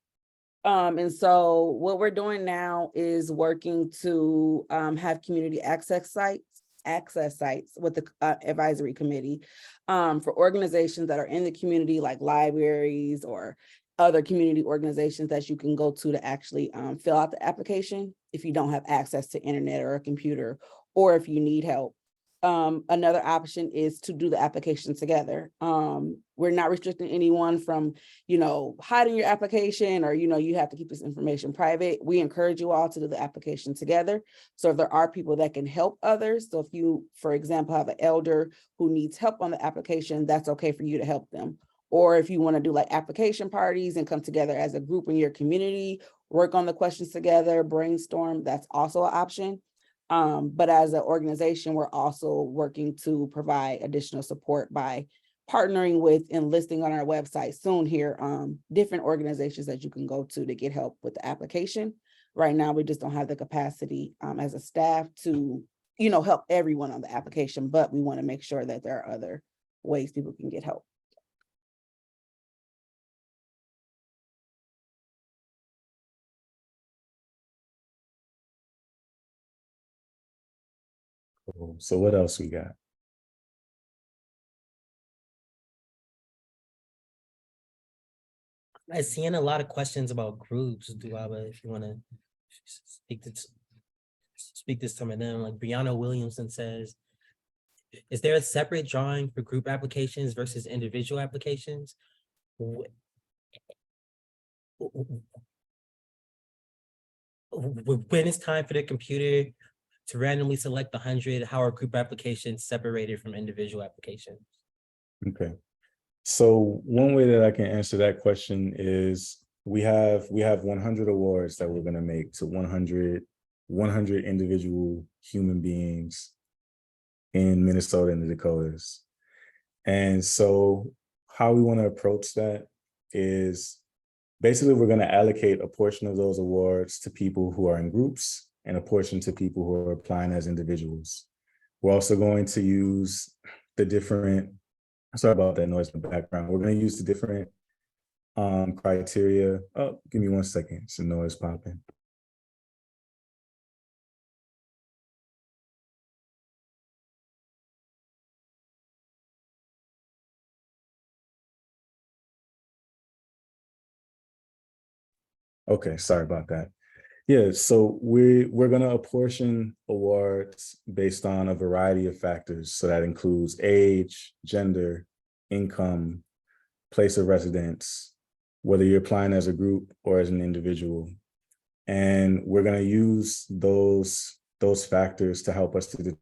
[SPEAKER 3] And so what we're doing now is working to have community access sites with the advisory committee for organizations that are in the community, like libraries or other community organizations that you can go to actually fill out the application if you don't have access to internet or a computer, or if you need help. Another option is to do the application together. We're not restricting anyone from, hiding your application, or, you have to keep this information private. We encourage you all to do the application together. So if there are people that can help others, so if you, for example, have an elder who needs help on the application, that's okay for you to help them. Or if you want to do like application parties and come together as a group in your community, work on the questions together, brainstorm, that's also an option. But as an organization, we're also working to provide additional support by partnering with and listing on our website soon here, different organizations that you can go to get help with the application. Right now, we just don't have the capacity as a staff to, help everyone on the application, but we want to make sure that there are other ways people can get help.
[SPEAKER 1] Cool. So what else we got?
[SPEAKER 4] I'm seeing a lot of questions about groups. If you want to speak to some of them, like Brianna Williamson says, is there a separate drawing for group applications versus individual applications? When it's time for the computer to randomly select 100, how are group applications separated from individual applications?
[SPEAKER 1] Okay. So one way that I can answer that question is we have 100 awards that we're going to make to 100 individual human beings in Minnesota and the Dakotas. And so how we want to approach that is basically we're going to allocate a portion of those awards to people who are in groups and a portion to people who are applying as individuals. We're also going to use the different, sorry about that noise in the background. We're going to use the different criteria. Oh, give me 1 second. Some noise popping. Okay, sorry about that. Yeah, so we're gonna apportion awards based on a variety of factors. So that includes age, gender, income, place of residence, whether you're applying as a group or as an individual. And we're gonna use those factors to help us to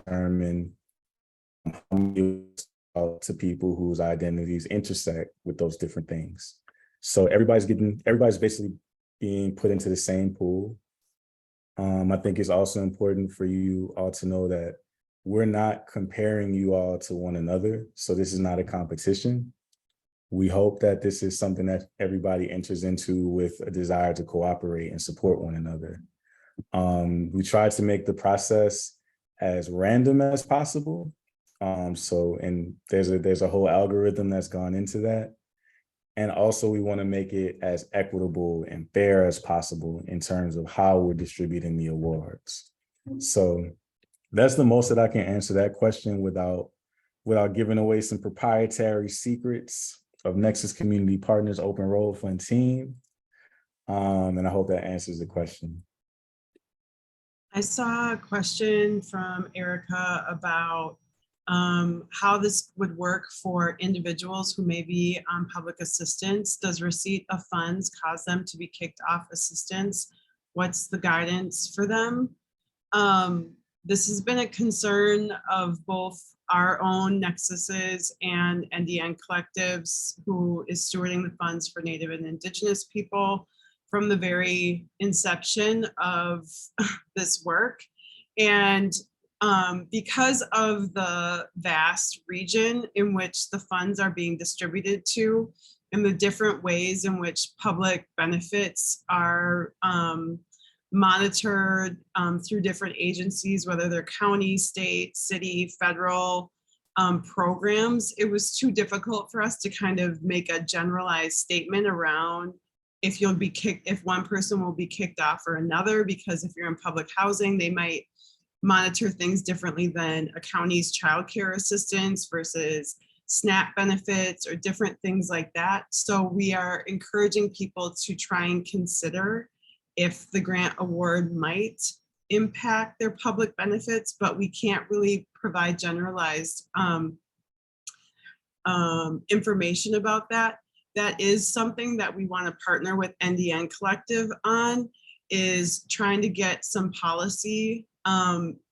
[SPEAKER 1] determine how many to people whose identities intersect with those different things. So everybody's basically being put into the same pool. I think it's also important for you all to know that we're not comparing you all to one another. So this is not a competition. We hope that this is something that everybody enters into with a desire to cooperate and support one another. We try to make the process as random as possible. And there's a whole algorithm that's gone into that. And also we want to make it as equitable and fair as possible in terms of how we're distributing the awards. So that's the most that I can answer that question without giving away some proprietary secrets of Nexus Community Partners Open Roll Fund team. And I hope that answers the question.
[SPEAKER 2] I saw a question from Erica about how this would work for individuals who may be on public assistance. Does receipt of funds cause them to be kicked off assistance? What's the guidance for them? This has been a concern of both our own Nexuses and NDN collectives, who is stewarding the funds for Native and Indigenous people from the very inception of this work. And because of the vast region in which the funds are being distributed to, and the different ways in which public benefits are monitored through different agencies, whether they're county, state, city, federal programs, it was too difficult for us to kind of make a generalized statement around if one person will be kicked off or another, because if you're in public housing, they might monitor things differently than a county's childcare assistance versus SNAP benefits or different things like that. So we are encouraging people to try and consider if the grant award might impact their public benefits, but we can't really provide generalized information about that. That is something that we want to partner with NDN Collective on, is trying to get some policy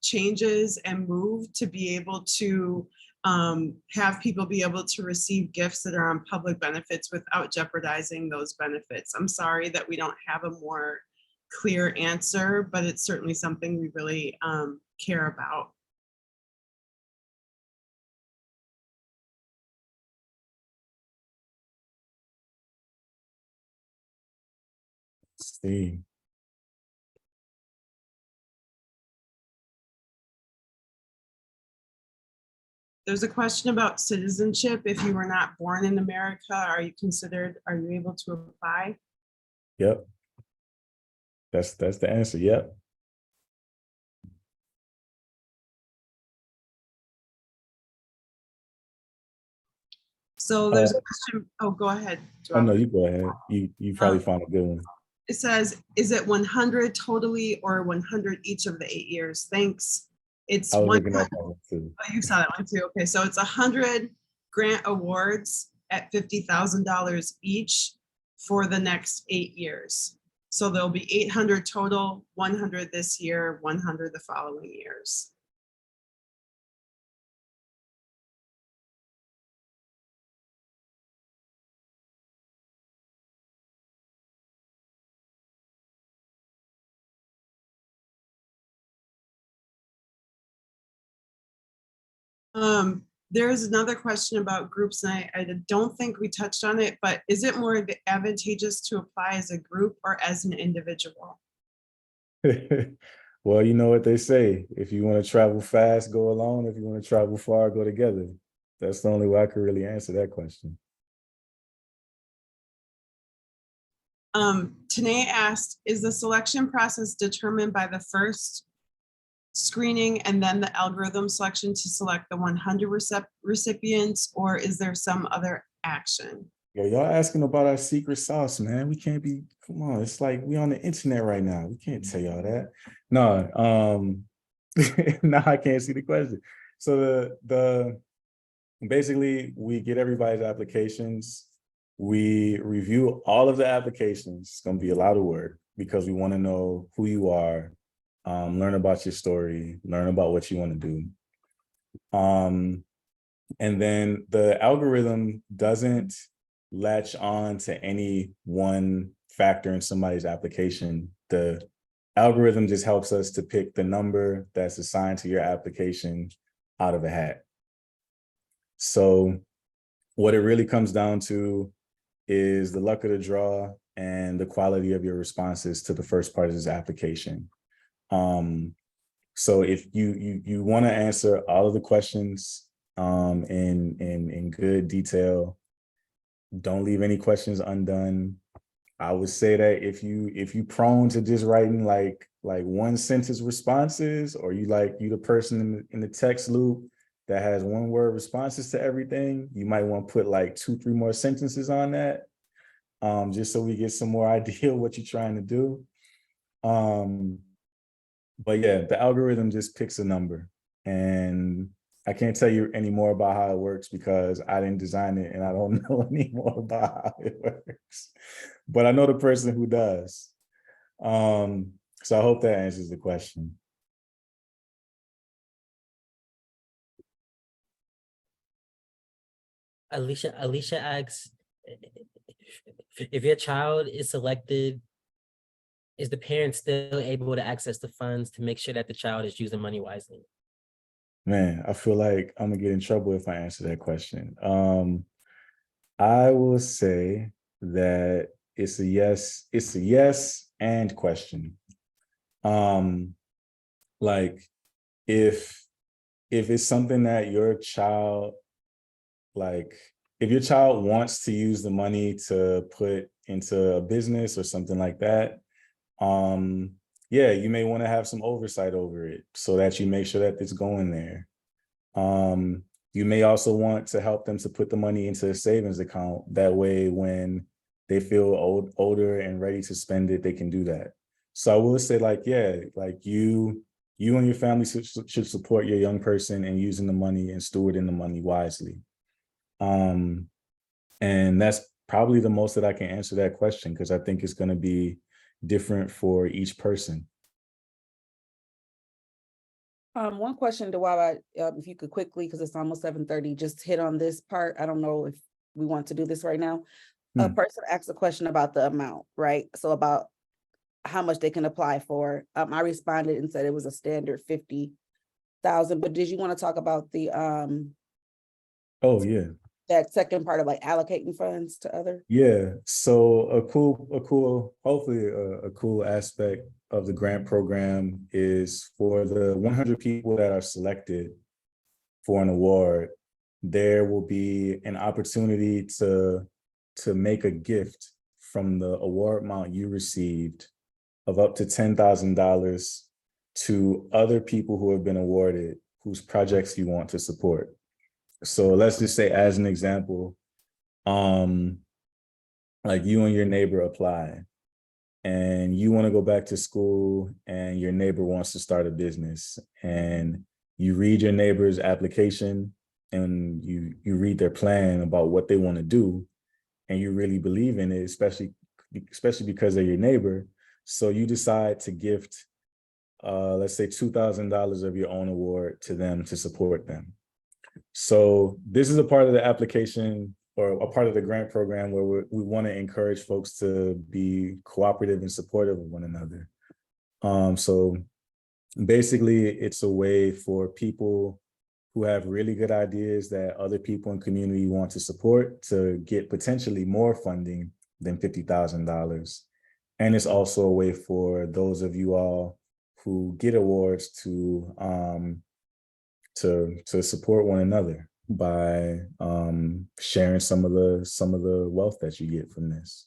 [SPEAKER 2] changes and move to be able to have people be able to receive gifts that are on public benefits without jeopardizing those benefits. I'm sorry that we don't have a more clear answer, but it's certainly something we really care about.
[SPEAKER 1] Steve.
[SPEAKER 2] There's a question about citizenship. If you were not born in America, are you able to apply?
[SPEAKER 1] Yep. That's the answer. Yep.
[SPEAKER 2] So there's a question. Oh, go ahead.
[SPEAKER 1] Oh no, you go ahead. You probably found a good one.
[SPEAKER 2] It says, is it 100 totally or 100 each of the 8 years? Thanks. It's
[SPEAKER 1] I was
[SPEAKER 2] 100.
[SPEAKER 1] looking at that one too.
[SPEAKER 2] Oh, you saw that one too. Okay, so it's 100 grant awards at $50,000 each for the next 8 years. So there'll be 800 total, 100 this year, 100 the following years. There's another question about groups, and I don't think we touched on it, but is it more advantageous to apply as a group or as an individual?
[SPEAKER 1] Well, you know what they say. If you want to travel fast, go alone. If you want to travel far, go together. That's the only way I could really answer that question.
[SPEAKER 2] Tanae asked, is the selection process determined by the first screening and then the algorithm selection to select the 100 recipients, or is there some other action?
[SPEAKER 1] Yo, y'all asking about our secret sauce, man. We can't be, come on, it's like we on the internet right now. We can't tell y'all that. No, no, I can't see the question. So the basically we get everybody's applications. We review all of the applications. It's gonna be a lot of work because we want to know who you are, learn about your story, learn about what you want to do. And then the algorithm doesn't latch on to any one factor in somebody's application. The algorithm just helps us to pick the number that's assigned to your application out of a hat. So what it really comes down to is the luck of the draw and the quality of your responses to the first part of this application. So if you want to answer all of the questions in good detail, don't leave any questions undone. I would say that if you prone to just writing like one sentence responses, or you the person in the text loop that has one word responses to everything, you might want to put like 2-3 more sentences on that, just so we get some more idea of what you're trying to do. But yeah, the algorithm just picks a number, and I can't tell you any more about how it works because I didn't design it and I don't know any more about how it works. But I know the person who does. So I hope that answers the question.
[SPEAKER 4] Alicia asks, if your child is selected, is the parent still able to access the funds to make sure that the child is using money wisely?
[SPEAKER 1] Man, I feel like I'm gonna get in trouble if I answer that question. I will say that it's a yes and question. Like if it's something that your child, like if your child wants to use the money to put into a business or something like that, yeah, you may want to have some oversight over it so that you make sure that it's going there. You may also want to help them to put the money into a savings account. That way, when they feel older and ready to spend it, they can do that. So I will say, like, yeah, like you and your family should support your young person in using the money and stewarding the money wisely. And that's probably the most that I can answer that question, because I think it's going to be different for each person.
[SPEAKER 3] One question, Dawaba, if you could quickly, because it's almost 7:30, just hit on this part. I don't know if we want to do this right now. A person asked a question about the amount, right? So about how much they can apply for. I responded and said it was a standard 50,000, but did you want to talk about the
[SPEAKER 1] Oh yeah.
[SPEAKER 3] that second part of like allocating funds to other?
[SPEAKER 1] Yeah. So hopefully a cool aspect of the grant program is for the 100 people that are selected for an award, there will be an opportunity to make a gift from the award amount you received of up to $10,000 to other people who have been awarded, whose projects you want to support. So let's just say, as an example, like you and your neighbor apply and you want to go back to school and your neighbor wants to start a business, and you read your neighbor's application and you read their plan about what they want to do, and you really believe in it, especially because they're your neighbor. So you decide to gift, let's say $2,000 of your own award to them to support them. So this is a part of the application, or a part of the grant program, where we want to encourage folks to be cooperative and supportive of one another. So basically, it's a way for people who have really good ideas that other people in community want to support to get potentially more funding than $50,000. And it's also a way for those of you all who get awards to support one another by sharing some of the wealth that you get from this.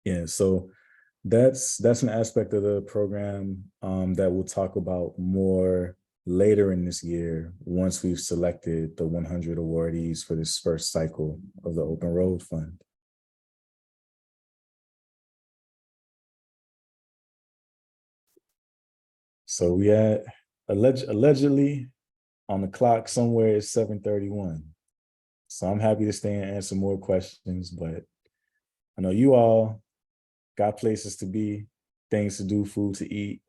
[SPEAKER 1] Yeah, so that's an aspect of the program that we'll talk about more later in this year once we've selected the 100 awardees for this first cycle of the Open Road Fund. So we had allegedly on the clock somewhere it's 7:31. So I'm happy to stay and answer more questions, but I know you all got places to be, things to do, food to eat,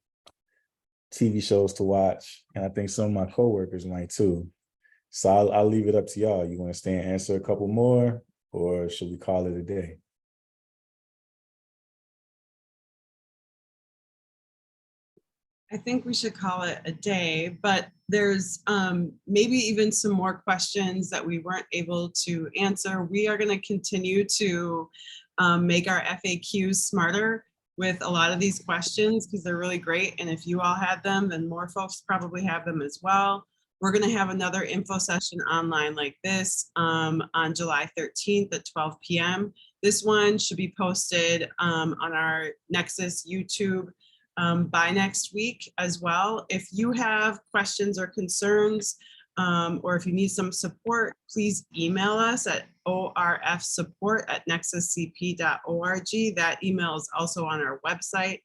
[SPEAKER 1] TV shows to watch, and I think some of my coworkers might too. So I'll leave it up to y'all. You want to stay and answer a couple more, or should we call it a day?
[SPEAKER 2] I think we should call it a day, but there's maybe even some more questions that we weren't able to answer. We are going to continue to make our FAQs smarter with a lot of these questions because they're really great. And if you all had them, then more folks probably have them as well. We're going to have another info session online like this on July 13th at 12 p.m. This one should be posted on our Nexus YouTube by next week as well. If you have questions or concerns, or if you need some support, please email us at orfsupport@nexuscp.org. That email is also on our website.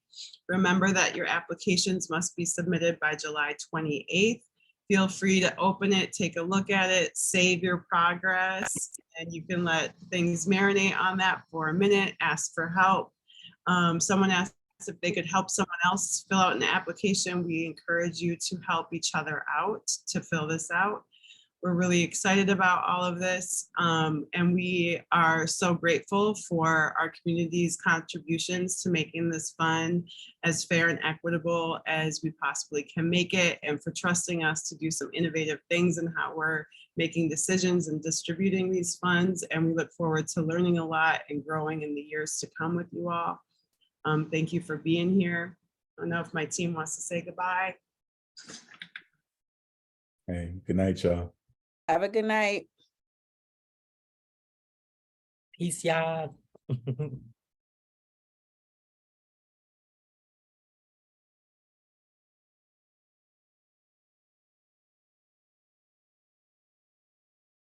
[SPEAKER 2] Remember that your applications must be submitted by July 28th. Feel free to open it, take a look at it, save your progress, and you can let things marinate on that for a minute, ask for help. Someone asked if they could help someone else fill out an application. We encourage you to help each other out to fill this out. We're really excited about all of this, and we are so grateful for our community's contributions to making this fund as fair and equitable as we possibly can make it, and for trusting us to do some innovative things in how we're making decisions and distributing these funds. And we look forward to learning a lot and growing in the years to come with you all. Thank you for being here. I don't know if my team wants to say goodbye.
[SPEAKER 1] Hey, good night, y'all.
[SPEAKER 3] Have a good night.
[SPEAKER 4] Peace, y'all.